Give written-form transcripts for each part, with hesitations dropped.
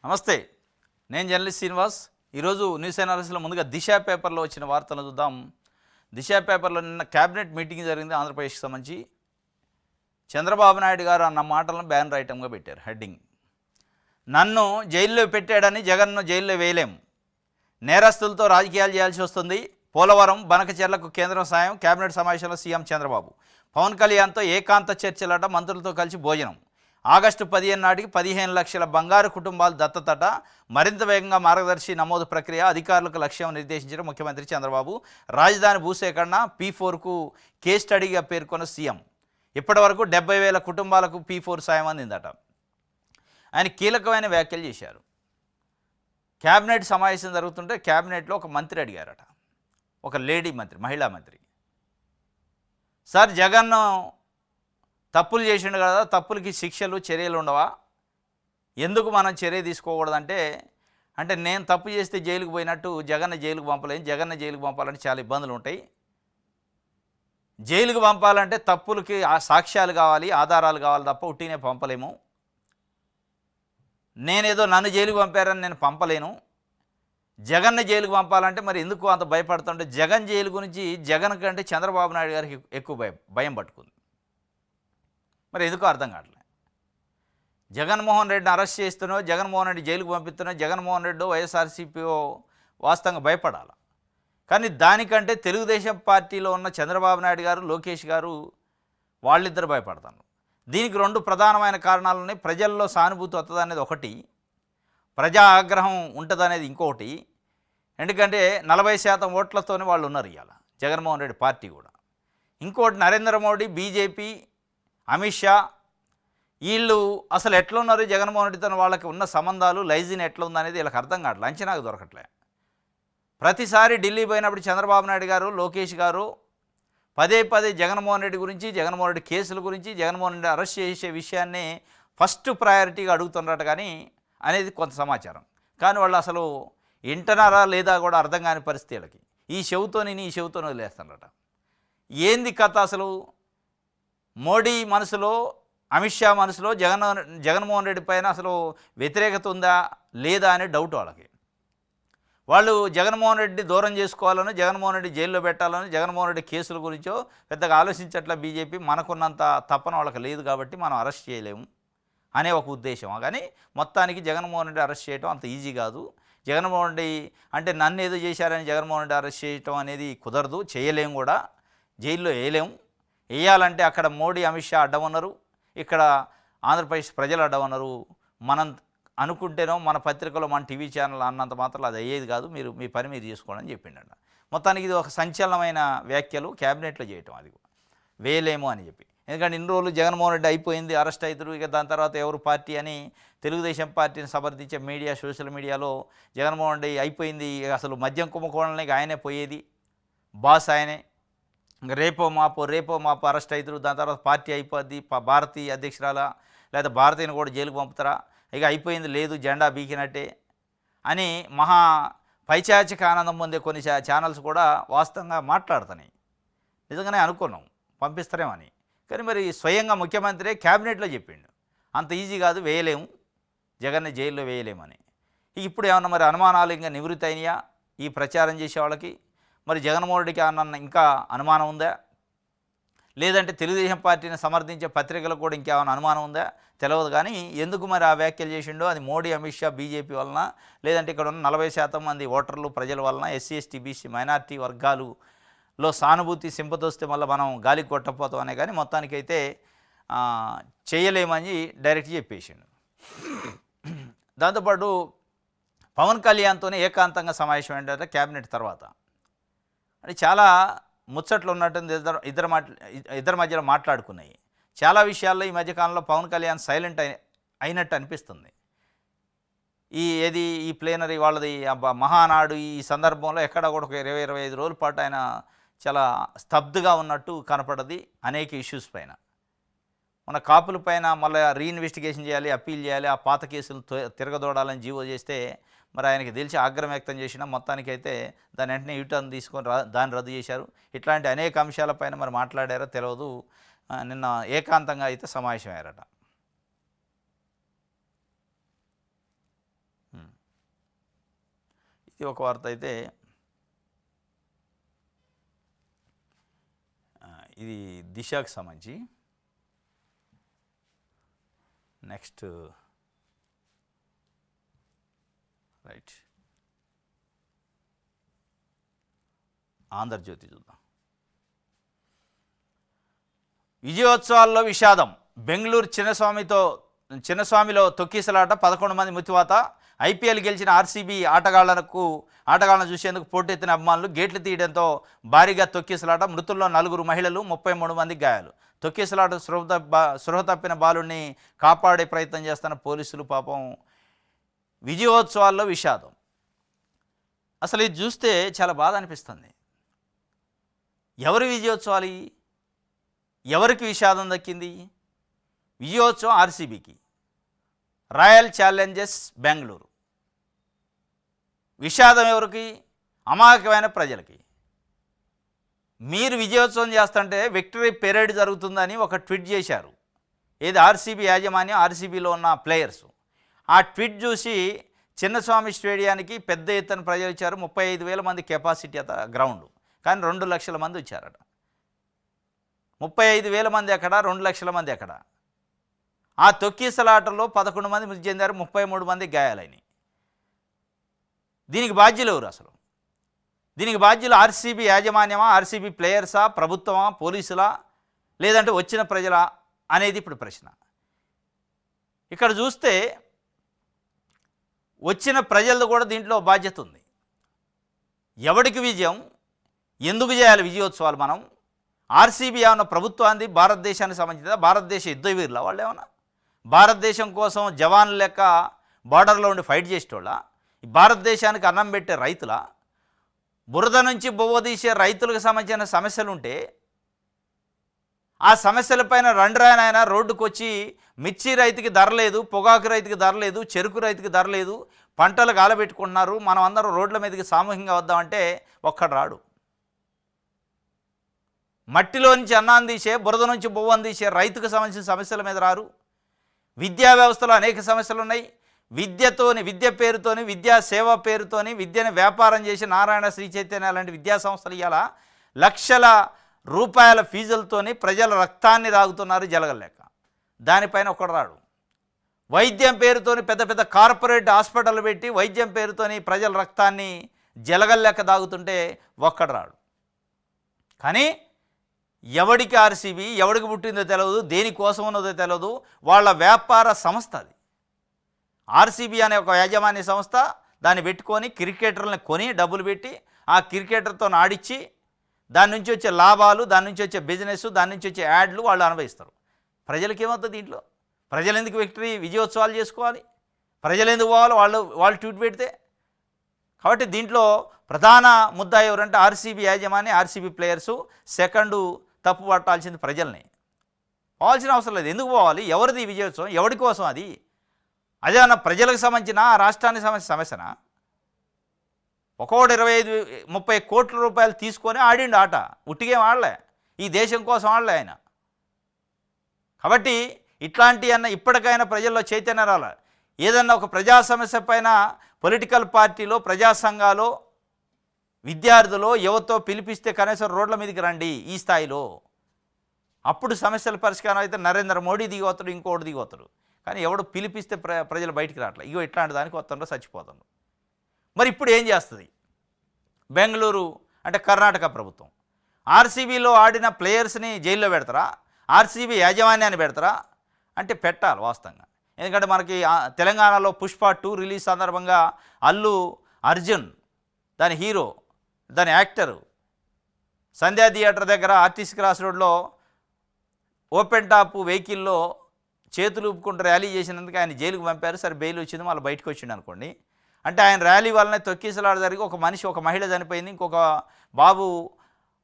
నమస్తే. నేను జర్నలిస్ట్ శ్రీనివాస్. ఈరోజు న్యూస్ అనాలిసిస్లో ముందుగా దిశ పేపర్లో వచ్చిన వార్తలను చూద్దాం. దిశ పేపర్లో నిన్న క్యాబినెట్ మీటింగ్ జరిగింది ఆంధ్రప్రదేశ్కి సంబంధించి. చంద్రబాబు నాయుడు గారు అన్న మాటలను బ్యానర్ ఐటమ్గా పెట్టారు. హెడ్డింగ్: నన్ను జైల్లో పెట్టాడని జగన్ను జైల్లో వేయలేం, నేరస్తులతో రాజకీయాలు చేయాల్సి వస్తుంది. పోలవరం బనకచెర్లకు కేంద్రం సాయం. క్యాబినెట్ సమావేశంలో సీఎం చంద్రబాబు. పవన్ కళ్యాణ్తో ఏకాంత చర్చలట, మంత్రులతో కలిసి భోజనం. ఆగస్టు 15 నాటికి 15 లక్షల బంగారు కుటుంబాలు దత్తతట, మరింత వేగంగా మార్గదర్శి నమోదు ప్రక్రియ, అధికారులకు లక్ష్యం నిర్దేశించిన ముఖ్యమంత్రి చంద్రబాబు. రాజధాని భూసేకరణ P4కు కేస్ స్టడీగా పేర్కొన్న సీఎం. ఇప్పటి వరకు 70,000 కుటుంబాలకు P4 సాయం అందిందట. ఆయన కీలకమైన వ్యాఖ్యలు చేశారు. క్యాబినెట్ సమావేశం జరుగుతుంటే క్యాబినెట్లో ఒక మంత్రి అడిగారట, ఒక లేడీ మంత్రి, మహిళా మంత్రి, సార్ జగన్ తప్పులు చేసిండు కదా, తప్పులకి శిక్షలు చర్యలు ఉండవా, ఎందుకు మనం చర్య తీసుకోకూడదంటే, అంటే నేను తప్పు చేస్తే జైలుకు పోయినట్టు జగన్ జైలుకు పంపలేను, జగన్ జైలుకు పంపాలంటే చాలా ఇబ్బందులు ఉంటాయి, జైలుకు పంపాలంటే తప్పులకి సాక్ష్యాలు కావాలి, ఆధారాలు కావాలి తప్ప ఉట్టినే పంపలేము, నేనేదో నన్ను జైలుకు పంపారని నేను పంపలేను, జగన్ని జైలుకు పంపాలంటే మరి ఎందుకు అంత భయపడుతుంటే, జగన్ జైలు గురించి జగన్ కంటే చంద్రబాబు నాయుడు గారికి ఎక్కువ భయం పట్టుకుంది. మరి ఎందుకో అర్థం కావట్లేదు. జగన్మోహన్ రెడ్డిని అరెస్ట్ చేస్తున్నో, జగన్మోహన్ రెడ్డి జైలుకు పంపిస్తున్నో, జగన్మోహన్ రెడ్డి వైఎస్ఆర్సీపీఓ వాస్తవంగా భయపడాలి. కానీ దానికంటే తెలుగుదేశం పార్టీలో ఉన్న చంద్రబాబు నాయుడు గారు, లోకేష్ గారు, వాళ్ళిద్దరు భయపడతారు. దీనికి 2 ప్రధానమైన కారణాలు ఉన్నాయి. ప్రజల్లో సానుభూతి వస్తుంది అనేది ఒకటి, ప్రజా ఆగ్రహం ఉంటుంది అనేది ఇంకొకటి. ఎందుకంటే 40% ఓట్లతోనే వాళ్ళు ఉన్నారు ఇవాళ జగన్మోహన్ రెడ్డి పార్టీ కూడా. ఇంకోటి, నరేంద్ర మోడీ, బీజేపీ, అమిత్ షా, వీళ్ళు అసలు ఎట్లున్నారు, జగన్మోహన్ రెడ్డితో వాళ్ళకి ఉన్న సంబంధాలు, లైజిన్ ఎట్లా ఉందనేది వీళ్ళకి అర్థం కావట్లేదు, అంచనాకు దొరకట్లే. ప్రతిసారి ఢిల్లీ పోయినప్పుడు చంద్రబాబు నాయుడు గారు, లోకేష్ గారు పదే జగన్మోహన్ రెడ్డి గురించి, జగన్మోహన్ రెడ్డి కేసుల గురించి, జగన్మోహన్ రెడ్డి అరెస్ట్ చేసే విషయాన్ని ఫస్ట్ ప్రయారిటీగా అడుగుతున్నట్టు కానీ అనేది కొంత సమాచారం. కానీ వాళ్ళు అసలు వింటున్నారా లేదా కూడా అర్థం కాని పరిస్థితి వీళ్ళకి. ఈ చెవుతోని ఈ చెవుతోని వదిలేస్తున్నారట. ఏంది కథ అసలు? మోడీ మనసులో, అమిత్ షా మనసులో జగన్మోహన్ రెడ్డి పైన అసలు వ్యతిరేకత ఉందా లేదా అనే డౌట్ వాళ్ళకి. వాళ్ళు జగన్మోహన్ రెడ్డి దూరం చేసుకోవాలని, జగన్మోహన్ రెడ్డి జైల్లో పెట్టాలని, జగన్మోహన్ రెడ్డి కేసుల గురించో పెద్దగా ఆలోచించట్ల బీజేపీ. మనకున్నంత తపన వాళ్ళకి లేదు కాబట్టి మనం అరెస్ట్ చేయలేము అనే ఒక ఉద్దేశం. కానీ మొత్తానికి జగన్మోహన్ రెడ్డి అరెస్ట్ చేయడం అంత ఈజీ కాదు. జగన్మోహన్ రెడ్డి అంటే నన్ను ఏదో చేశారని జగన్మోహన్ రెడ్డి అరెస్ట్ చేయటం అనేది కుదరదు, చేయలేము కూడా, జైల్లో వేయలేము. వేయాలంటే అక్కడ మోడీ, అమిత్ షా అడ్డం ఉన్నారు, ఇక్కడ ఆంధ్రప్రదేశ్ ప్రజలు అడ్డం ఉన్నారు. మనం అనుకుంటేనో మన పత్రికలో, మన టీవీ ఛానల్ అన్నంత మాత్రం అది అయ్యేది కాదు, మీరు మీ పని మీరు చేసుకోండి అని చెప్పిండట. మొత్తానికి ఇది ఒక సంచలనమైన వ్యాఖ్యలు క్యాబినెట్లో చేయటం, అది వేయలేము అని చెప్పి. ఎందుకంటే ఇన్ని రోజులు జగన్మోహన్ రెడ్డి అయిపోయింది, అరెస్ట్ అవుతారు, ఇక దాని తర్వాత ఎవరు పార్టీ అని తెలుగుదేశం పార్టీని సమర్థించే మీడియా, సోషల్ మీడియాలో జగన్మోహన్ రెడ్డి అయిపోయింది, అసలు మద్యం కుంభకోణానికి ఆయనే పోయేది, బాస్ ఆయనే, రేపో మాపో అరెస్ట్ అవుతారు, దాని తర్వాత పార్టీ అయిపోద్ది, భారతీయ అధ్యక్షురాల లేదా భారతీయని కూడా జైలుకు పంపుతారా, ఇక అయిపోయింది, లేదు జెండా బీకినట్టే అని మహా పైచాచిక ఆనందం పొందే కొన్ని ఛానల్స్ కూడా వాస్తవంగా మాట్లాడుతున్నాయి. నిజంగానే అనుకున్నాం పంపిస్తారేమని. కానీ మరి స్వయంగా ముఖ్యమంత్రి క్యాబినెట్లో చెప్పిండు అంత ఈజీ కాదు, వేయలేము, జగన్ని జైల్లో వేయలేమని. ఇప్పుడు ఏమన్నా మరి అనుమానాలు ఇంకా నివృత్తి అయినాయా ఈ ప్రచారం చేసే వాళ్ళకి? మరి జగన్మోహన్ రెడ్డికి అన్న ఇంకా అనుమానం ఉందా, లేదంటే తెలుగుదేశం పార్టీని సమర్థించే పత్రికలకు కూడా ఇంకేమైనా అనుమానం ఉందా తెలియదు. కానీ ఎందుకు మరి ఆ వ్యాఖ్యలు చేసిండో, అది మోడీ, అమిత్ షా, బీజేపీ వలన, లేదంటే ఇక్కడ ఉన్న 40% మంది ఓటర్లు, ప్రజల వలన, ఎస్సీ, ఎస్టీ, బీసీ, మైనార్టీ వర్గాలులో సానుభూతి, సింపతి వస్తే మళ్ళీ మనం గాలికి కొట్టకపోతాం అనే. కానీ మొత్తానికైతే చేయలేమని డైరెక్ట్ చెప్పేసిండు. దాంతోపాటు పవన్ కళ్యాణ్తోనే ఏకాంతంగా సమావేశం ఏంటంటే క్యాబినెట్ తర్వాత అని చాలా ముచ్చట్లు ఉన్నట్టు ఇద్దరి మధ్యలో మాట్లాడుకున్నాయి. చాలా విషయాల్లో ఈ మధ్యకాలంలో పవన్ కళ్యాణ్ సైలెంట్ అయినట్టు అనిపిస్తుంది. ఈ ప్లేనరీ వాళ్ళది మహానాడు ఈ సందర్భంలో ఎక్కడ కూడా ఒక 20-25 రోజుల పాటు ఆయన చాలా స్తబ్దుగా ఉన్నట్టు కనపడది అనేక ఇష్యూస్ పైన. మన కాపుల పైన మళ్ళీ రీఇన్వెస్టిగేషన్ చేయాలి, అప్పీల్ చేయాలి, ఆ పాత కేసులు తిరగదోడాలని జీవో చేస్తే మరి ఆయనకి తెలిసి ఆగ్రహం వ్యక్తం చేసిన, మొత్తానికైతే దాని వెంటనే యూటర్న్ తీసుకొని దాన్ని రద్దు చేశారు. ఇట్లాంటి అనేక అంశాలపైన మరి మాట్లాడారో తెలియదు. నిన్న ఏకాంతంగా అయితే సమావేశమయ్యారట. ఇది ఒక వార్త అయితే ఇది దిశకు సంబంధించి. నెక్స్ట్ రైట్ ఆంధ్రజ్యోతి చూద్దాం. విజయోత్సవాల్లో విషాదం. బెంగళూరు చిన్నస్వామిలో తొక్కిసలాట, 11 మంది మృతివాత. ఐపీఎల్ గెలిచిన ఆర్సీబీ ఆటగాళ్లను చూసేందుకు పోటెత్తిన అభిమానులు గేట్లు తీయడంతో భారీగా తొక్కిసలాట. మృతుల్లో 4 మహిళలు, 33 మందికి గాయాలు. తొక్కిసలాట స్పృహ తప్పిన బాలుడిని కాపాడే ప్రయత్నం చేస్తున్న పోలీసులు. పాపం విజయోత్సవాల్లో విషాదం. అసలు ఇది చూస్తే చాలా బాధ అనిపిస్తుంది. ఎవరి విజయోత్సవాలు? ఎవరికి విషాదం దక్కింది? విజయోత్సవం ఆర్సీబీకి, రాయల్ ఛాలెంజర్స్ బెంగళూరు. విషాదం ఎవరికి? అమాయకమైన ప్రజలకి. మీరు విజయోత్సవం చేస్తుంటే విక్టరీ పెరేడ్ జరుగుతుందని ఒక ట్వీట్ చేశారు. ఏది ఆర్సీబీ యాజమాన్యం, ఆర్సీబీలో ఉన్న ప్లేయర్స్. ఆ ట్వీట్ చూసి చిన్నస్వామి స్టేడియానికి పెద్ద ఎత్తున ప్రజలు వచ్చారు. 35,000 మంది కెపాసిటీ గ్రౌండ్, కానీ 2 లక్షల మంది వచ్చారట. 35,000 మంది ఎక్కడ, 2 లక్షల మంది ఎక్కడ? ఆ తొక్కిసలాటలో 11 మంది మృతి చెందారు, 33 మంది గాయాలైనవి. దీనికి బాధ్యులు ఎవరు అసలు? దీనికి బాధ్యులు ఆర్సీబీ యాజమాన్యమా, ఆర్సీబీ ప్లేయర్సా, ప్రభుత్వమా, పోలీసులా, లేదంటే వచ్చిన ప్రజలా అనేది ఇప్పుడు ప్రశ్న. ఇక్కడ చూస్తే వచ్చిన ప్రజలది కూడా దీంట్లో బాధ్యత ఉంది. ఎవడికి విజయం, ఎందుకు చేయాలి విజయోత్సవాలు? మనం ఆర్సీబీ ఏమన్నా ప్రభుత్వాన్ని, భారతదేశానికి సంబంధించిన భారతదేశ యుద్ధ వీరుల వాళ్ళు ఏమన్నా భారతదేశం కోసం జవాన్లు లెక్క బార్డర్లో ఉండి ఫైట్ చేసేటోళ్ళ? భారతదేశానికి అన్నం పెట్టే రైతుల? బురద నుంచి బొవ్వ తీసే రైతులకు సంబంధించిన సమస్యలు ఉంటే ఆ సమస్యలపైన రండ్రాయన రోడ్డుకు వచ్చి మిర్చి రైతుకి ధర లేదు, పొగాకు రైతుకి ధర లేదు, చెరుకు రైతుకి ధర లేదు, పంటలు గాలబెట్టుకుంటున్నారు, మనం అందరం రోడ్ల మీదకి సామూహికంగా వద్దామంటే ఒక్కడు రాడు. మట్టిలో నుంచి అన్నాన్ని తీసే, బురద నుంచి బొవ్వను తీసే రైతుకు సంబంధించిన సమస్యల మీద రారు. విద్యా వ్యవస్థలో అనేక సమస్యలు ఉన్నాయి. విద్య పేరుతోని, విద్యా సేవ పేరుతోని విద్యను వ్యాపారం చేసి నారాయణ, శ్రీ చైతన్య లాంటి విద్యా సంస్థలు ఇవాళ లక్షల రూపాయల ఫీజులతోని ప్రజల రక్తాన్ని తాగుతున్నారు జలగలేక. దానిపైన ఒకడు రాడు. వైద్యం పేరుతోని పెద్ద పెద్ద కార్పొరేట్ హాస్పిటల్ పెట్టి వైద్యం పేరుతోని ప్రజల రక్తాన్ని జలగలేక తాగుతుంటే ఒక్కడు రాడు. కానీ ఎవడికి ఆర్సీబీ, ఎవడికి పుట్టిందో తెలియదు, దేనికోసం ఉన్నదో తెలియదు, వాళ్ళ వ్యాపార సంస్థ అది. ఆర్సీబీ అనే ఒక యాజమాన్య సంస్థ దాన్ని పెట్టుకొని క్రికెటర్లను కొని డబ్బులు పెట్టి ఆ క్రికెటర్తో ఆడిచ్చి దాని నుంచి వచ్చే లాభాలు, దాని నుంచి వచ్చే బిజినెస్, దాని నుంచి వచ్చే యాడ్లు వాళ్ళు అనుభవిస్తారు. ప్రజలకి ఏమవుతుంది దీంట్లో? ప్రజలు ఎందుకు విజయోత్సవాలు చేసుకోవాలి? ప్రజలు ఎందుకు పోవాలి వాళ్ళు ట్వీట్ పెడితే? కాబట్టి దీంట్లో ప్రధాన ముద్దా ఎవరంటే ఆర్సీబీ యాజమాన్యం, ఆర్సీబీ ప్లేయర్సు. సెకండు తప్పు పట్టాల్సింది ప్రజల్ని. పోవాల్సిన అవసరం లేదు. ఎందుకు పోవాలి? ఎవరిది విజయోత్సవం? ఎవరి కోసం అది? అదే అన్న ప్రజలకు సంబంధించిన, రాష్ట్రానికి సంబంధించిన సమస్యనా? ఒక్కోటి 25-30 కోట్ల రూపాయలు తీసుకొని ఆడిండు ఆట. ఉట్టిగేం ఆడలే, ఈ దేశం కోసం ఆడలే ఆయన. కాబట్టి ఇట్లాంటి ఇప్పటికైనా ప్రజల్లో చైతన్యం రాలే. ఏదన్నా ఒక ప్రజా సమస్య పైన పొలిటికల్ పార్టీలో, ప్రజా సంఘాలు, విద్యార్థులు, యువతో పిలిపిస్తే కనీసం రోడ్ల మీదకి రండి ఈ స్థాయిలో. అప్పుడు సమస్యల పరిష్కారం అయితే నరేంద్ర మోడీ దిగొస్తాడు, ఇంకోటి దిగొస్తాడు. కానీ ఎవడు పిలిపిస్తే ప్రజలు బయటికి రావట్లేదు. ఇగో ఇట్లాంటి దానికి వస్తుండ్రో చచ్చిపోతుండ్రు. మరి ఇప్పుడు ఏం చేస్తుంది బెంగళూరు అంటే కర్ణాటక ప్రభుత్వం? ఆర్సీబీలో ఆడిన ప్లేయర్స్ని జైల్లో పెడతారా? ఆర్సీబీ యాజమాన్యాన్ని పెడతారా? అంటే పెట్టాలి వాస్తవంగా. ఎందుకంటే మనకి తెలంగాణలో పుష్ప 2 రిలీజ్ సందర్భంగా అల్లు అర్జున్, దాని హీరో, దాని యాక్టరు, సంధ్యా థియేటర్ దగ్గర ఆర్టీసీ క్రాస్ రోడ్లో ఓపెన్ టాప్ వెహికల్లో చేతులు ఊపుకుంటూ ర్యాలీ చేసినందుకు ఆయన జైలుకు పంపారు. సరే బెయిల్ వచ్చింది, మళ్ళీ బయటకు వచ్చిండు అనుకోండి. అంటే ఆయన ర్యాలీ వల్లనే తొక్కిసలాట జరిగి ఒక మహిళ చనిపోయింది, ఇంకొక బాబు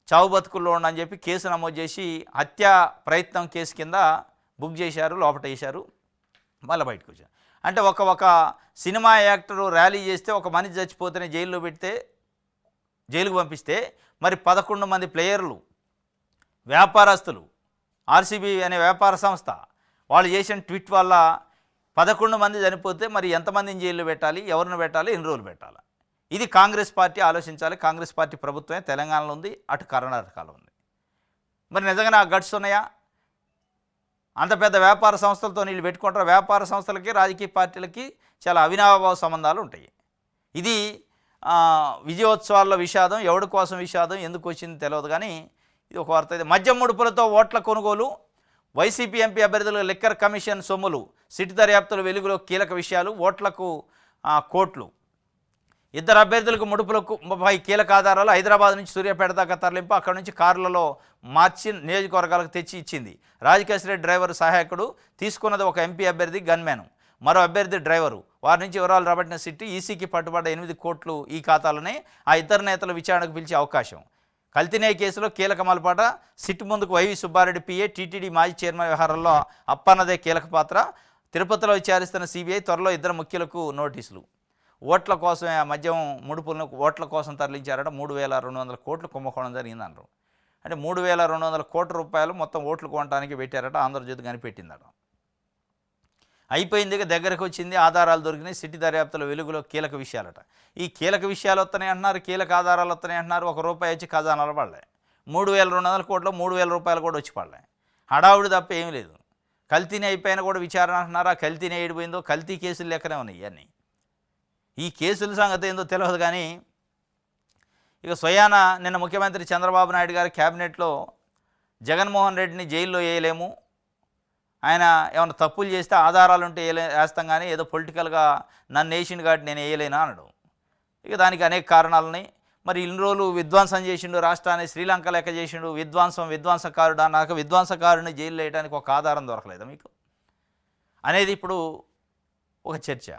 చావు బతుకుల్లో ఉండని చెప్పి కేసు నమోదు చేసి హత్యా ప్రయత్నం కేసు కింద బుక్ చేశారు, లోపట వేశారు, మళ్ళీ బయటకు వచ్చారు. అంటే ఒక సినిమా యాక్టరు ర్యాలీ చేస్తే ఒక మనిషి చచ్చిపోతేనే జైలుకు పంపిస్తే మరి 11 మంది ప్లేయర్లు, వ్యాపారస్తులు, ఆర్సీబీ అనే వ్యాపార సంస్థ వాళ్ళు చేసిన ట్వీట్ వల్ల 11 మంది చనిపోతే మరి ఎంతమందిని జైల్లో పెట్టాలి, ఎవరిని పెట్టాలి, ఎన్ని రోజులు పెట్టాలి? ఇది కాంగ్రెస్ పార్టీ ఆలోచించాలి. కాంగ్రెస్ పార్టీ ప్రభుత్వమే తెలంగాణలో ఉంది, అటు కర్ణాటకలో ఉంది. మరి నిజంగానే ఆ గట్స్ ఉన్నాయా? అంత పెద్ద వ్యాపార సంస్థలతో వీళ్ళు పెట్టుకుంటారు. వ్యాపార సంస్థలకి రాజకీయ పార్టీలకి చాలా అవినాభావ సంబంధాలు ఉంటాయి. ఇది విజయోత్సవాల్లో విషాదం, ఎవడి కోసం విషాదం, ఎందుకు వచ్చింది తెలియదు. కానీ ఇది ఒక వార్త. ఇది మద్యం ముడుపులతో ఓట్ల కొనుగోలు, వైసీపీ ఎంపీ అభ్యర్థుల లిక్కర్ కమిషన్ సొమ్ములు, సిటీ దర్యాప్తుల వెలుగులో కీలక విషయాలు, ఓట్లకు కోట్లు, ఇద్దరు అభ్యర్థులకు ముడుపులకు 30 కీలక ఆధారాలు, హైదరాబాద్ నుంచి సూర్యాపేట దాకా తరలింపు, అక్కడి నుంచి కార్లలో మార్చి నియోజకవర్గాలకు తెచ్చి ఇచ్చింది. రాజకేశ్వరి డ్రైవర్ సహాయకుడు, తీసుకున్నది ఒక ఎంపీ అభ్యర్థి గన్మ్యాన్, మరో అభ్యర్థి డ్రైవరు. వారి నుంచి వివరాలు రాబట్టిన సిటీ, ఈసీకి పట్టుబడ్డ 8 కోట్లు ఈ ఖాతాలోనే. ఆ ఇద్దరు నేతలు విచారణకు పిలిచే అవకాశం. కల్తీనే కేసులో కీలక మలపాట, సిట్ ముందుకు వైవి సుబ్బారెడ్డి పిఏ, టీటీడీ మాజీ చైర్మన్ వ్యవహారంలో అప్పన్నదే కీలక పాత్ర. తిరుపతిలో విచారిస్తున్న సిబిఐ, త్వరలో ఇద్దరు ముఖ్యులకు నోటీసులు. ఓట్ల కోసమే ఆ మద్యం ముడుపులను ఓట్ల కోసం తరలించారట. 3200 కోట్లు కుంభకోణం జరిగిందన్నారు. అంటే 3200 కోట్ల రూపాయలు మొత్తం ఓట్లు కొనడానికి పెట్టారట. ఆంధ్రజ్యోతి కనిపెట్టిందట. అయిపోయింది, దగ్గరకు వచ్చింది, ఆధారాలు దొరికినాయి. సిటీ దర్యాప్తుల వెలుగులో కీలక విషయాలట. ఈ కీలక విషయాలు వస్తున్నాయి అంటున్నారు, కీలక ఆధారాలు వస్తున్నాయి అంటున్నారు. ₹1 వచ్చి ఖజానాలు పడలే. 3200 కోట్లు, 3000 రూపాయలు కూడా వచ్చి పడలే. హడావుడి తప్ప ఏమీ లేదు. కల్తీని అయిపోయినా కూడా విచారణ అంటున్నారు. ఆ కల్తీని ఏడిపోయిందో, కల్తీ కేసులు లెక్కనే ఉన్నాయి ఇవన్నీ. ఈ కేసుల సంగతి ఏందో తెలియదు. కానీ ఇక స్వయాన నిన్న ముఖ్యమంత్రి చంద్రబాబు నాయుడు గారి క్యాబినెట్లో జగన్మోహన్ రెడ్డిని జైల్లో వేయలేము, ఆయన ఏమైనా తప్పులు చేస్తే ఆధారాలు ఉంటే వేస్తాం, కానీ ఏదో పొలిటికల్గా నన్ను వేసిండు కాబట్టి నేను వేయలేనా అనడు. ఇక దానికి అనేక కారణాలున్నాయి. మరి ఇన్ని రోజులు విధ్వంసం చేసిండు, రాష్ట్రాన్ని శ్రీలంక లెక్క చేసిండు, విధ్వంసకారుడు అన్నాక విధ్వంసకారుడిని జైలు వేయడానికి ఒక ఆధారం దొరకలేదా మీకు అనేది ఇప్పుడు ఒక చర్చ.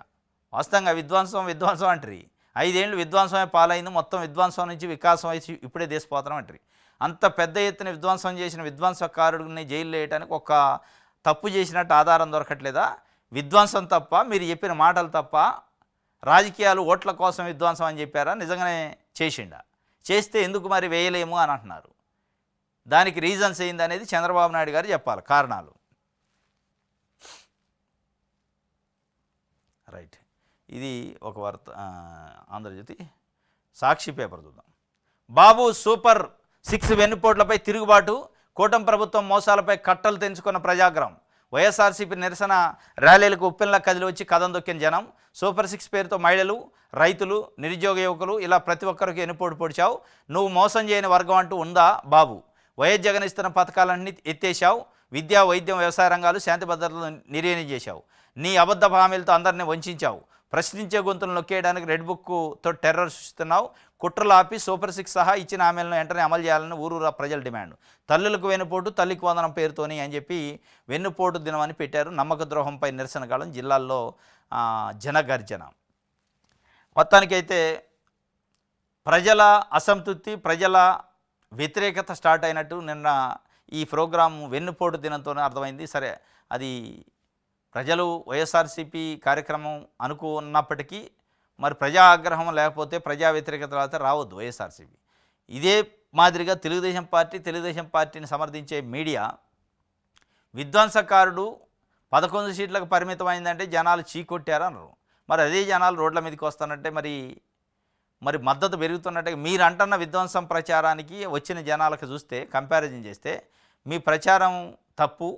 వాస్తవంగా విధ్వంసం అంటారు. 5 ఏళ్ళు విధ్వంసమే పాలైంది, మొత్తం విధ్వంసం నుంచి వికాసం వచ్చి ఇప్పుడే దేశపోతాం అంటారు. అంత పెద్ద ఎత్తున విధ్వంసం చేసిన విధ్వంసకారుడిని జైలు వేయడానికి ఒక తప్పు చేసినట్టు ఆధారం దొరకట్లేదా? విధ్వంసం తప్ప, మీరు చెప్పిన మాటలు తప్ప, రాజకీయాలు ఓట్ల కోసం విధ్వంసం అని చెప్పారా? నిజంగానే చేసిండా? చేస్తే ఎందుకు మరి వేయలేము అని అంటున్నారు. దానికి రీజన్స్ ఏంది అనేది చంద్రబాబు నాయుడు గారు చెప్పాలి, కారణాలు. రైట్, ఇది ఒక వార్త. ఆంధ్రజ్యోతి సాక్షి పేపర్ చూద్దాం. బాబు సూపర్ 6 వెన్నుపోట్లపై తిరుగుబాటు, కూటమి ప్రభుత్వం మోసాలపై కట్టలు తెంచుకున్న ప్రజాగ్రహం, వైఎస్ఆర్సీపీ నిరసన ర్యాలీలకు ఉప్పెన్లా కదిలి వచ్చి కథం దొక్కిన జనం, సూపర్ 6 పేరుతో మహిళలు, రైతులు, నిరుద్యోగ యువకులు ఇలా ప్రతి ఒక్కరికి ఎన్నుపోటు పొడిచావు. నువ్వు మోసం చేయని వర్గం అంటూ ఉందా బాబు? వైఎస్ జగన్ ఇస్తున్న పథకాలన్నీ ఎత్తేసావు. విద్య, వైద్యం, వ్యవసాయ రంగాలు, శాంతి భద్రతలు నిర్వీర్యం చేశావు. నీ అబద్ధ హామీలతో అందరినీ వంచావు. ప్రశ్నించే గొంతులను నొక్కేయడానికి రెడ్ బుక్తో టెర్రర్ సృష్టిస్తున్నావు. కుట్రలు ఆపి సూపర్ 6 సహా ఇచ్చిన హామీలను వెంటనే అమలు చేయాలని ఊరూరా ప్రజల డిమాండ్. తల్లులకు వెన్నుపోటు, తల్లికి వందనం పేరుతోని అని చెప్పి వెన్నుపోటు దినం అని పెట్టారు. నమ్మక ద్రోహంపై నిరసన కాలం, జిల్లాల్లో జనగర్జన. మొత్తానికైతే ప్రజల అసంతృప్తి, ప్రజల వ్యతిరేకత స్టార్ట్ అయినట్టు నిన్న ఈ ప్రోగ్రాం వెన్నుపోటు దినంతోనే అర్థమైంది. సరే, అది ప్రజలు వైఎస్ఆర్సీపీ కార్యక్రమం అనుకున్నప్పటికీ మరి ప్రజా ఆగ్రహం లేకపోతే, ప్రజా వ్యతిరేకత లేకపోతే రావద్దు వైఎస్ఆర్సీపీ. ఇదే మాదిరిగా తెలుగుదేశం పార్టీని సమర్థించే మీడియా విధ్వంసకారుడు 11 సీట్లకు పరిమితమైందంటే జనాలు చీకొట్టారు అన్నారు. మరి అదే జనాలు రోడ్ల మీదకి వస్తానంటే మరి మద్దతు పెరుగుతున్నట్టే. మీరు అంటున్న విధ్వంసం ప్రచారానికి వచ్చిన జనాలకు చూస్తే, కంపారిజన్ చేస్తే మీ ప్రచారం తప్పు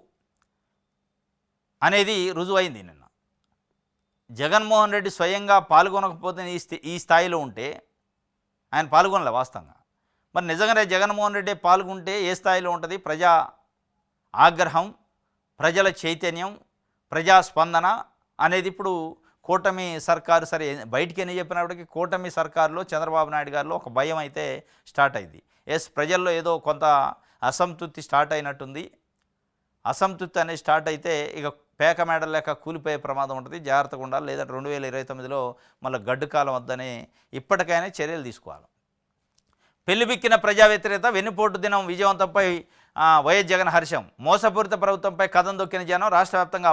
అనేది రుజువైంది. నిన్న జగన్మోహన్ రెడ్డి స్వయంగా పాల్గొనకపోతే ఈ స్థాయిలో ఉంటే, ఆయన పాల్గొనలే వాస్తవంగా. మరి నిజంగానే జగన్మోహన్ రెడ్డి పాల్గొంటే ఏ స్థాయిలో ఉంటుంది? ప్రజా ఆగ్రహం, ప్రజల చైతన్యం, ప్రజా స్పందన అనేది ఇప్పుడు కూటమి సర్కారు, సరే బయటికి ఎన్ని చెప్పినప్పటికీ కూటమి సర్కారులో చంద్రబాబు నాయుడు గారిలో ఒక భయం అయితే స్టార్ట్ అయింది. ప్రజల్లో ఏదో కొంత అసంతృప్తి స్టార్ట్ అయినట్టుంది. అసంతృప్తి అనేది స్టార్ట్ అయితే ఇక పేక మేడల లెక్క కూలిపోయే ప్రమాదం ఉంటుంది. జాగ్రత్తగా ఉండాలి, లేదంటే 2029లో మళ్ళీ గడ్డు కాలం వద్దని ఇప్పటికైనా చర్యలు తీసుకోవాలి. పెళ్లిబిక్కిన ప్రజా వ్యతిరేకత, వెన్నుపోటు దినం విజయవంతంపై వైఎస్ జగన్ హర్షం, మోసపూరిత ప్రభుత్వంపై కథం దొక్కిన జనం, రాష్ట్ర వ్యాప్తంగా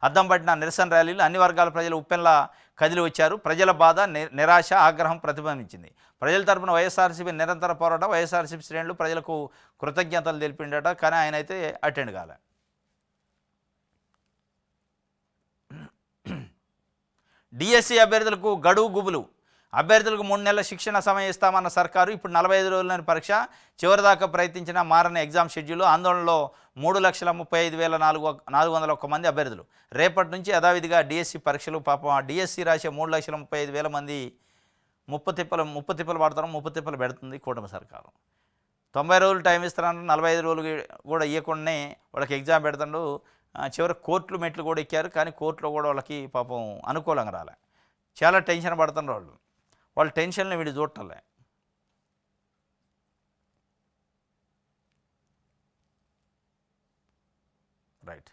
అద్దం పట్టిన నిరసన ర్యాలీలు, అన్ని వర్గాల ప్రజలు ఉప్పెన్లా కదిలి వచ్చారు. ప్రజల బాధ, నిరాశ, ఆగ్రహం ప్రతిబింబించింది. ప్రజల తరపున వైఎస్ఆర్సీపీ నిరంతర పోరాటం, వైఎస్ఆర్సీపీ శ్రేణులు ప్రజలకు కృతజ్ఞతలు తెలిపిండట. కానీ ఆయన అయితే అటెండ్ కాలే. డిఎస్సి అభ్యర్థులకు గడువు గుబులు, అభ్యర్థులకు 3 నెలల శిక్షణ సమయం ఇస్తామన్న సర్కారు ఇప్పుడు 45 రోజులని పరీక్ష చివరిదాకా ప్రయత్నించిన మారని ఎగ్జామ్ షెడ్యూల్. ఆందోళనలో 3,35,401 మంది అభ్యర్థులు. రేపటి నుంచి యథావిధిగా డిఎస్సి పరీక్షలు. పాపం ఆ డిఎస్సి రాసే 3,35,000 మంది ముప్పతిప్పలు పడతారు, ముప్పతిప్పలు పెడుతుంది కూటమి సర్కారు. 90 రోజులు టైం ఇస్తారని 45 రోజులు కూడా ఇవ్వకుండానే వాళ్ళకి ఎగ్జామ్ పెడుతుండు. చివరి కోర్టులు మెట్లు కూడా ఎక్కారు, కానీ కోర్టులో కూడా వాళ్ళకి పాపం అనుకూలంగా రాలే. చాలా టెన్షన్ పడుతున్నారు వాళ్ళ టెన్షన్లు వీడు చూడటంలే. రైట్.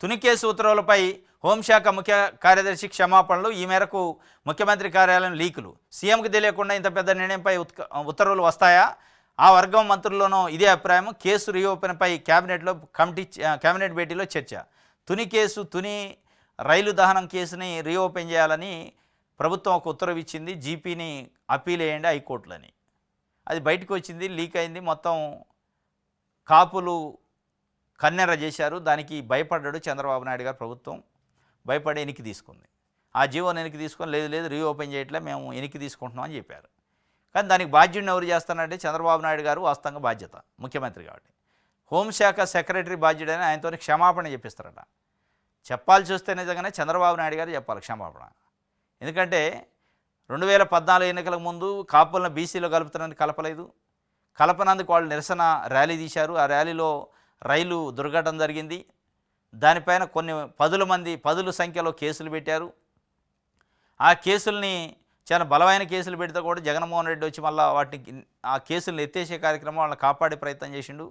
తుని కేసు ఉత్తర్వులపై హోంశాఖ ముఖ్య కార్యదర్శి క్షమాపణలు. ఈ మేరకు ముఖ్యమంత్రి కార్యాలయం లీకులు. సీఎంకి తెలియకుండా ఇంత పెద్ద నిర్ణయంపై ఉత్తర్వులు వస్తాయా? ఆ వర్గం మంత్రుల్లోనూ ఇదే అభిప్రాయం. కేసు రీఓపెన్పై కేబినెట్ భేటీలో చర్చ. తుని రైలు దహనం కేసుని రీఓపెన్ చేయాలని ప్రభుత్వం ఒక ఉత్తర్వు ఇచ్చింది. జీపీని అప్పీల్ చేయండి హైకోర్టులని. అది బయటకు వచ్చింది, లీక్ అయింది. మొత్తం కాపులు కన్నెర చేశారు. దానికి భయపడ్డాడు చంద్రబాబు నాయుడు గారు. ప్రభుత్వం భయపడి వెనక్కి తీసుకుంది. ఆ జీవోని వెనక్కి తీసుకొని లేదు రీఓపెన్ చేయట్లే, మేము వెనక్కి తీసుకుంటున్నాం అని చెప్పారు. కానీ దానికి బాధ్యుడిని ఎవరు చేస్తానంటే చంద్రబాబు నాయుడు గారు వాస్తవంగా బాధ్యత, ముఖ్యమంత్రి కాబట్టి. హోంశాఖ సెక్రటరీ బాధ్యుడని ఆయనతో క్షమాపణ చెప్పిస్తారట. చెప్పాల్సి వస్తే నిజంగానే చంద్రబాబు నాయుడు గారు చెప్పాలి క్షమాపణ. ఎందుకంటే 2014 ఎన్నికలకు ముందు కాపులను బీసీలో కలుపుతానని కలపలేదు. కలపనందుకు వాళ్ళు నిరసన ర్యాలీ తీశారు. ఆ ర్యాలీలో రైలు దుర్ఘటన జరిగింది. దానిపైన కొన్ని పదుల సంఖ్యలో కేసులు పెట్టారు. ఆ కేసుల్ని చాలా బలమైన కేసులు పెడితే కూడా జగన్మోహన్ రెడ్డి వచ్చి మళ్ళీ ఆ కేసులను ఎత్తేసే కార్యక్రమం వాళ్ళని కాపాడే ప్రయత్నం చేసిండు.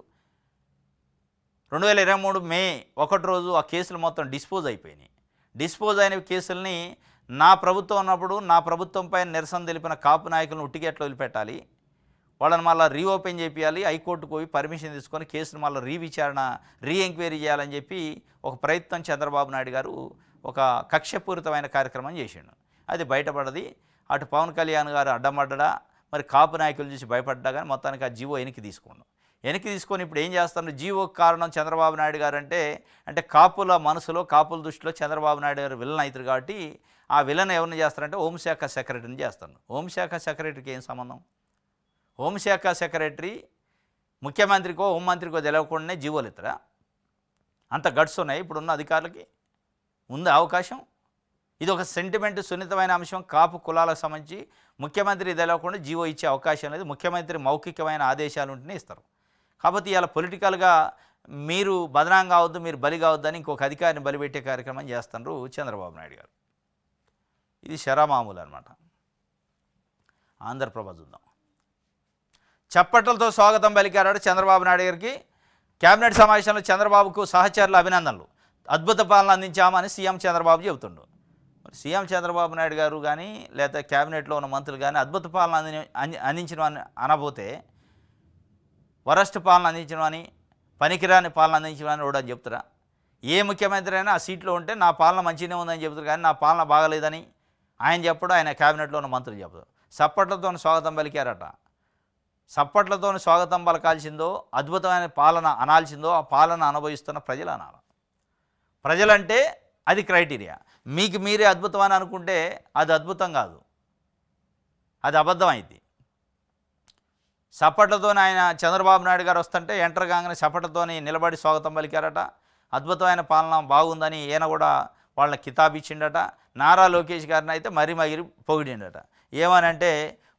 2023 మే 1 రోజు ఆ కేసులు మొత్తం డిస్పోజ్ అయిపోయినాయి. డిస్పోజ్ అయిన కేసుల్ని నా ప్రభుత్వం ఉన్నప్పుడు నా ప్రభుత్వం పైన నిరసన తెలిపిన కాపు నాయకులను ఉట్టిగేట్లో వదిలిపెట్టాలి, వాళ్ళని మళ్ళీ రీఓపెన్ చేయాలి, హైకోర్టుకు పోయి పర్మిషన్ తీసుకొని కేసును మళ్ళీ రీఎంక్వైరీ చేయాలని చెప్పి ఒక ప్రయత్నం చంద్రబాబు నాయుడు గారు ఒక కక్షపూరితమైన కార్యక్రమం చేసిండు. అది బయటపడది. అటు పవన్ కళ్యాణ్ గారు అడ్డమడ్డా, మరి కాపు నాయకులు చూసి భయపడ్డా, కానీ మొత్తానికి ఆ జీవో వెనక్కి తీసుకొని ఇప్పుడు ఏం చేస్తాను? జీవోకి కారణం చంద్రబాబు నాయుడు గారు అంటే కాపుల మనసులో, కాపుల దృష్టిలో చంద్రబాబు నాయుడు గారు విలన్ అవుతారు. కాబట్టి ఆ విలన్ ఎవరిని చేస్తారంటే హోంశాఖ సెక్రటరీని చేస్తాను. హోంశాఖ సెక్రటరీకి ఏం సంబంధం? హోంశాఖ సెక్రటరీ ముఖ్యమంత్రికో హోంమంత్రికో తెలియకుండానే జీవోలు ఇస్తారా? అంత గట్స్ ఉన్నాయి ఇప్పుడున్న అధికారులకి? ఉంది అవకాశం? ఇది ఒక సెంటిమెంట్, సున్నితమైన అంశం. కాపు కులాలకు సంబంధించి ముఖ్యమంత్రి తెలియకుండా జీవో ఇచ్చే అవకాశం లేదు. ముఖ్యమంత్రి మౌఖికమైన ఆదేశాలు ఉంటేనే ఇస్తారు. కాబట్టి ఇలా పొలిటికల్గా మీరు బదనాం కావద్దు, మీరు బలి కావద్దని ఇంకొక అధికారిని బలిపెట్టే కార్యక్రమం చేస్తున్నారు చంద్రబాబు నాయుడు గారు. ఇది శరామామూలు అనమాట. ఆంధ్రప్రభ చూద్దాం. చప్పట్లతో స్వాగతం పలికారు చంద్రబాబు నాయుడు గారికి. కేబినెట్ సమావేశంలో చంద్రబాబుకు సహచరుల అభినందనలు. అద్భుత పాలన అందించామని సీఎం చంద్రబాబు చెబుతుండు. మరి సీఎం చంద్రబాబు నాయుడు గారు కానీ లేదా కేబినెట్లో ఉన్న మంత్రులు కానీ అద్భుత పాలన అందించడం అనబోతే వరస్ట్ పాలన అందించడం అని, పనికిరాని పాలన అందించడం అని కూడా చెప్తారా? ఏ ముఖ్యమంత్రి అయినా ఆ సీట్లో ఉంటే నా పాలన మంచిగానే ఉందని చెప్తారు, కానీ నా పాలన బాగలేదని ఆయన చెప్పడు, ఆయన కేబినెట్లో ఉన్న మంత్రులు చెప్పదు. సప్పట్లతో స్వాగతం పలికారట. సప్పట్లతో స్వాగతం పలకాల్సిందో, అద్భుతమైన పాలన అనాల్సిందో ఆ పాలన అనుభవిస్తున్న ప్రజలు అనాలి. ప్రజలంటే అది క్రైటీరియా. మీకు మీరే అద్భుతం అని అనుకుంటే అది అద్భుతం కాదు, అది అబద్ధం అయింది. సప్పట్లతో ఆయన చంద్రబాబు నాయుడు గారు వస్తుంటే ఎంటర్ కాగానే సప్పట్లతో నిలబడి స్వాగతం పలికారట. అద్భుతమైన పాలన బాగుందని ఈయన కూడా వాళ్ళని కితాబ్ ఇచ్చిండట. నారా లోకేష్ గారిని అయితే మగిరి పొగిడిండట. ఏమనంటే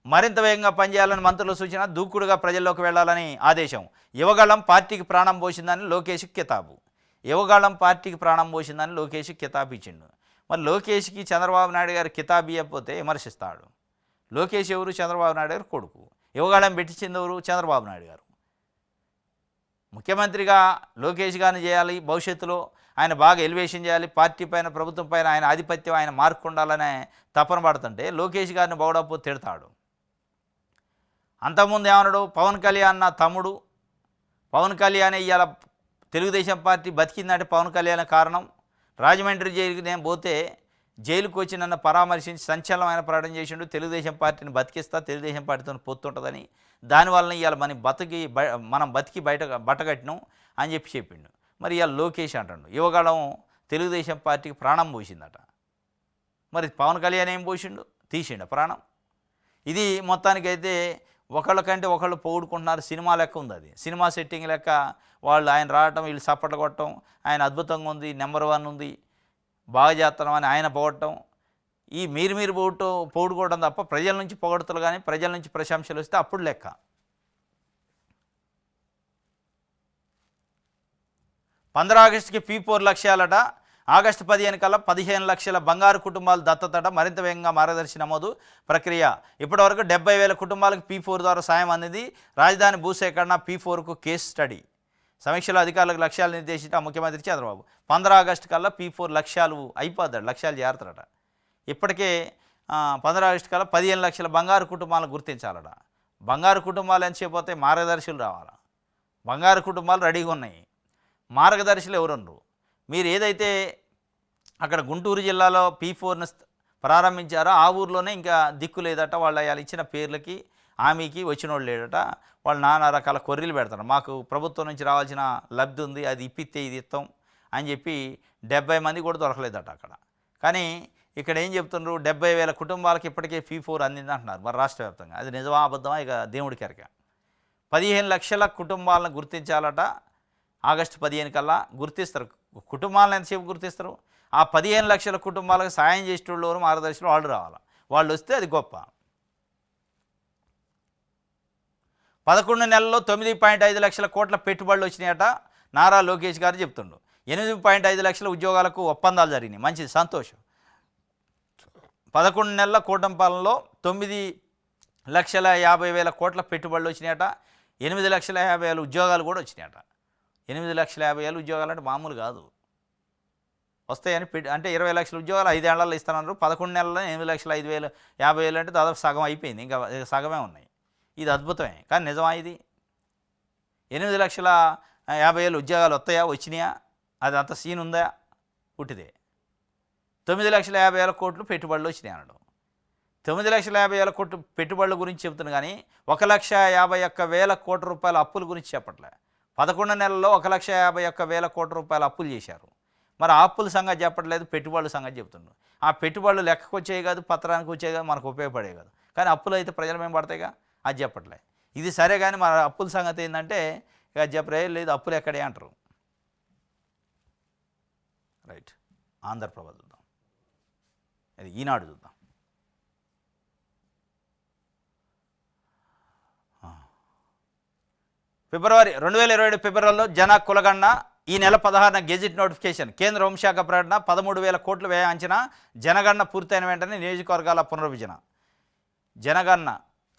మరింత వేగంగా పనిచేయాలని మంత్రుల సూచన, దూకుడుగా ప్రజల్లోకి వెళ్లాలని ఆదేశం. యువగళం పార్టీకి ప్రాణం పోసిందని లోకేష్కి కితాబు. యువగళం పార్టీకి ప్రాణం పోసిందని లోకేష్కి కితాబు ఇచ్చిండు. మరి లోకేష్కి చంద్రబాబు నాయుడు గారు కితాబు ఇవ్వకపోతే విమర్శిస్తాడు. లోకేష్ ఎవరు? చంద్రబాబు నాయుడు గారు కొడుకు. యువగళం పెట్టించింది ఎవరు? చంద్రబాబు నాయుడు గారు. ముఖ్యమంత్రిగా లోకేష్ గారిని చేయాలి, భవిష్యత్తులో ఆయన బాగా ఎలివేషన్ చేయాలి, పార్టీ పైన ప్రభుత్వం పైన ఆయన ఆధిపత్యం, ఆయన మార్కు ఉండాలనే తపన పడుతుంటే లోకేష్ గారిని బౌడప్పు తిడతాడు. అంతకుముందు ఏమన్నాడు? పవన్ కళ్యాణ్ నా తమ్ముడు, పవన్ కళ్యాణ్ ఇవాళ తెలుగుదేశం పార్టీ బతికిందంటే పవన్ కళ్యాణ్ కారణం. రాజమండ్రి జైలుకి నేను పోతే జైలుకు వచ్చి నన్ను పరామర్శించి సంచలనమైన ప్రకటన చేసిండు. తెలుగుదేశం పార్టీని బతికిస్తా, తెలుగుదేశం పార్టీతో పొత్తుంటుందని, దానివల్ల ఇవాళ మనం బతికి బట్టగట్టినాం అని చెప్పిండు. మరి ఇవాళ లోకేష్ అంటాడు యువగళం తెలుగుదేశం పార్టీకి ప్రాణం పోసిందట. మరి పవన్ కళ్యాణ్ ఏం పోసిండు? తీసిండ ప్రాణం. ఇది మొత్తానికైతే ఒకళ్ళకంటే ఒకళ్ళు పొగుడుకుంటున్నారు. సినిమా లెక్క ఉంది, అది సినిమా సెట్టింగ్ లెక్క. వాళ్ళు ఆయన రావటం, వీళ్ళు చప్పట్లు కొట్టడం, ఆయన అద్భుతంగా ఉంది, నెంబర్ 1 ఉంది, బాగా చేస్తున్నాం అని ఆయన పొగడటం. ఈ మీరు పొగుడుకోవడం తప్ప ప్రజల నుంచి పొగడతలు కానీ ప్రజల నుంచి ప్రశంసలు వస్తే అప్పుడు లెక్క. 15 ఆగస్టుకి P4 లక్ష్యాలట. ఆగస్టు 15 కల్లా 15 లక్షల బంగారు కుటుంబాలు దత్తతట. మరింత వేగంగా మార్గదర్శి నమోదు ప్రక్రియ. ఇప్పటివరకు 70,000 కుటుంబాలకు P4 ద్వారా సాయం అందింది. రాజధాని భూసేకరణ P4కు కేస్ స్టడీ. సమీక్షలో అధికారులకు లక్ష్యాలు నిర్దేశించిన ముఖ్యమంత్రి చంద్రబాబు. 15 ఆగస్టు కల్లా P4 లక్ష్యాలు అయిపోతాడు, లక్ష్యాలు చేరతాడట. ఇప్పటికే 15 ఆగస్టు కల్లా 15 లక్షల బంగారు కుటుంబాలను గుర్తించాలట. బంగారు కుటుంబాలు ఎంతసేపు పోతే మార్గదర్శులు రావాలా. బంగారు కుటుంబాలు రెడీగా ఉన్నాయి, మార్గదర్శులు ఎవరున్నారు? మీరు ఏదైతే అక్కడ గుంటూరు జిల్లాలో P4ను ప్రారంభించారో ఆ ఊర్లోనే ఇంకా దిక్కు లేదట. వాళ్ళు ఇచ్చిన పేర్లకి హామీకి వచ్చినోళ్ళు లేడట. వాళ్ళు నానా రకాల కొర్రీలు పెడతారు. మాకు ప్రభుత్వం నుంచి రావాల్సిన లబ్ధి ఉంది, అది ఇప్పిస్తే ఇది ఇస్తాం అని చెప్పి 70 మంది కూడా దొరకలేదట అక్కడ. కానీ ఇక్కడ ఏం చెప్తున్నారు, 70,000 కుటుంబాలకు ఇప్పటికే P4 అందింది అంటున్నారు మరి రాష్ట్ర వ్యాప్తంగా. అది నిజమా అబద్ధమా ఇక దేవుడికి ఎరక. 15 లక్షల కుటుంబాలను గుర్తించాలట. ఆగస్టు 15 కల్లా గుర్తిస్తారు. కుటుంబాలను ఎంతసేపు గుర్తిస్తారు? ఆ 15 లక్షల కుటుంబాలకు సాయం చేసేటోళ్ళు మార్గదర్శులు వాళ్ళు రావాలి. వాళ్ళు వస్తే అది గొప్ప. 11 నెలల్లో 9.5 లక్షల కోట్ల పెట్టుబడులు వచ్చినాయట. నారా లోకేష్ గారు చెప్తుండు. 8.5 లక్షల ఉద్యోగాలకు ఒప్పందాలు జరిగినాయి. మంచిది, సంతోషం. 11 నెలల కూటమి పాలనలో 9,50,000 కోట్ల పెట్టుబడులు వచ్చినాయట. 8,50,000 ఉద్యోగాలు కూడా వచ్చినాయట. 8,50,000 ఉద్యోగాలు అంటే మామూలు కాదు. వస్తాయని అంటే 20 లక్షల ఉద్యోగాలు 5 ఏళ్లలో ఇస్తానన్నారు. 11 నెలల్లో 8,05,000 అంటే దాదాపు సగం అయిపోయింది, ఇంకా సగమే ఉన్నాయి. ఇది అద్భుతమే, కానీ నిజమా ఇది? 8,50,000 ఉద్యోగాలు వస్తాయా, వచ్చినాయా? అది అంత సీన్ ఉందా? పుట్టిదే. 9,50,000 కోట్లు పెట్టుబడులు వచ్చినాయి అన్నాడు. 9,50,000 కోట్లు పెట్టుబడుల గురించి చెప్తున్నాను, కానీ 1,51,000 కోట్ల రూపాయల అప్పుల గురించి చెప్పట్లే. 11 నెలల్లో 1,51,000 కోట్ల రూపాయల అప్పులు చేశారు. మరి ఆ అప్పుల సంగతి చెప్పట్లేదు, పెట్టుబడుల సంగతి చెప్తున్నాడు. ఆ పెట్టుబడులు లెక్కకు వచ్చేవి కాదు, పత్రానికి వచ్చేవి కాదు, మనకు ఉపయోగపడే కాదు. కానీ అప్పులు అయితే ప్రజల మేము పడతాయిగా, అది చెప్పట్లే. ఇది సరే, కానీ మన అప్పుల సంగతి ఏంటంటే ఇక చెప్పరే లేదు, అప్పులు ఎక్కడే అంటారు. రైట్, ఆంధ్రప్రభ చూద్దాం, అది ఈనాడు చూద్దాం. ఫిబ్రవరి 2027 ఫిబ్రవరిలో జన కులగణన. ఈ నెల 16న గెజిట్ నోటిఫికేషన్. కేంద్ర హోంశాఖ ప్రకటన. 13,000 కోట్ల వ్యయ అంచనా. జనగణన పూర్తయిన వెంటనే నియోజకవర్గాల పునర్విభజన. జనగణన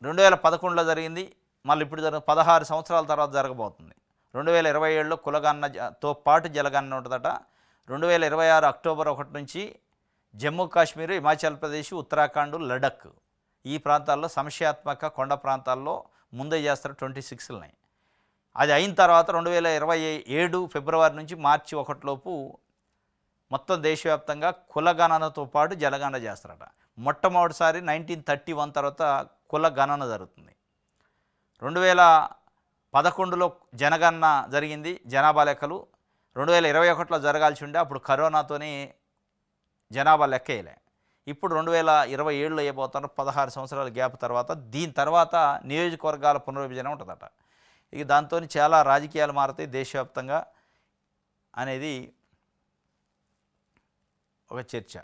2011లో జరిగింది, మళ్ళీ ఇప్పుడు 16 సంవత్సరాల తర్వాత జరగబోతుంది. 2027లో కులగణనతో పాటు జలగణన ఉంటుందట. 2026 అక్టోబర్ 1 నుంచి జమ్మూ కాశ్మీర్, హిమాచల్ ప్రదేశ్, ఉత్తరాఖండ్, లడఖ్ ఈ ప్రాంతాల్లో సంశయాత్మక కొండ ప్రాంతాల్లో ముందే చేస్తారు 26లని. అది అయిన తర్వాత 2027 ఫిబ్రవరి నుంచి మార్చి 1 లోపు మొత్తం దేశవ్యాప్తంగా కులగణనతో పాటు జలగణన చేస్తారట. మొట్టమొదటిసారి 1931 తర్వాత కులగణన జరుగుతుంది. 2011లో జనగణన జరిగింది, జనాభా లెక్కలు. 2021లో జరగాల్సి ఉండే, అప్పుడు కరోనాతోని జనాభా లెక్కేయలే. ఇప్పుడు 2027లో అయిపోతున్నారు. 16 సంవత్సరాల గ్యాప్ తర్వాత. దీని తర్వాత నియోజకవర్గాల పునర్విభజన ఉంటుందట. ఇక దాంతో చాలా రాజకీయాలు మారుతాయి దేశవ్యాప్తంగా అనేది ఒక చర్చ.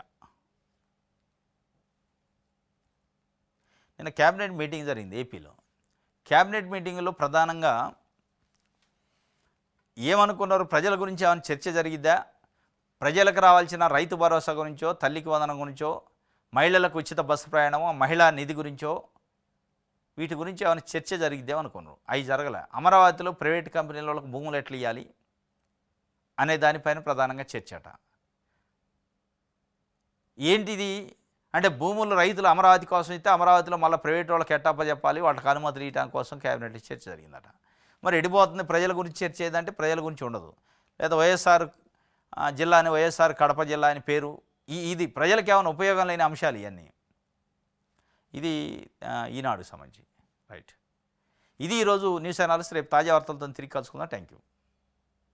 నిన్న క్యాబినెట్ మీటింగ్ జరిగింది ఏపీలో. క్యాబినెట్ మీటింగ్లో ప్రధానంగా ఏమనుకున్నారు, ప్రజల గురించి ఏమైనా చర్చ జరిగిద్దా, ప్రజలకు రావాల్సిన రైతు భరోసా గురించో, తల్లికి వందనం గురించో, మహిళలకు ఉచిత బస్సు ప్రయాణమో, మహిళా నిధి గురించో, వీటి గురించి ఏమైనా చర్చ జరిగిద్దాం అనుకున్నారు. అవి జరగలే. అమరావతిలో ప్రైవేట్ కంపెనీల వాళ్ళకి భూములు ఎట్లా ఇవ్వాలి అనే దానిపైన ప్రధానంగా చర్చట. ఏంటిది అంటే, భూములు రైతులు అమరావతి కోసం ఇస్తే అమరావతిలో మళ్ళీ ప్రైవేట్ వాళ్ళకి ఎట్టాప చెప్పాలి, వాళ్ళకి అనుమతులు ఇవ్వడానికి కోసం క్యాబినెట్లో చర్చ జరిగిందట. మరి ఎడిపోతుంది, ప్రజల గురించి చర్చ ఏదంటే ప్రజల గురించి ఉండదు. లేదా వైఎస్ఆర్ జిల్లా అని వైఎస్ఆర్ కడప జిల్లా అని పేరు, ఇది ప్రజలకు ఏమైనా ఉపయోగం లేని అంశాలు ఇవన్నీ. ఇది ఈనాడు సంబంధించి. రైట్, ఇది ఈరోజు న్యూస్ అనాలిసిస్. రేపు తాజా వార్తలతో తిరిగి కలుసుకుందాం. Thank you.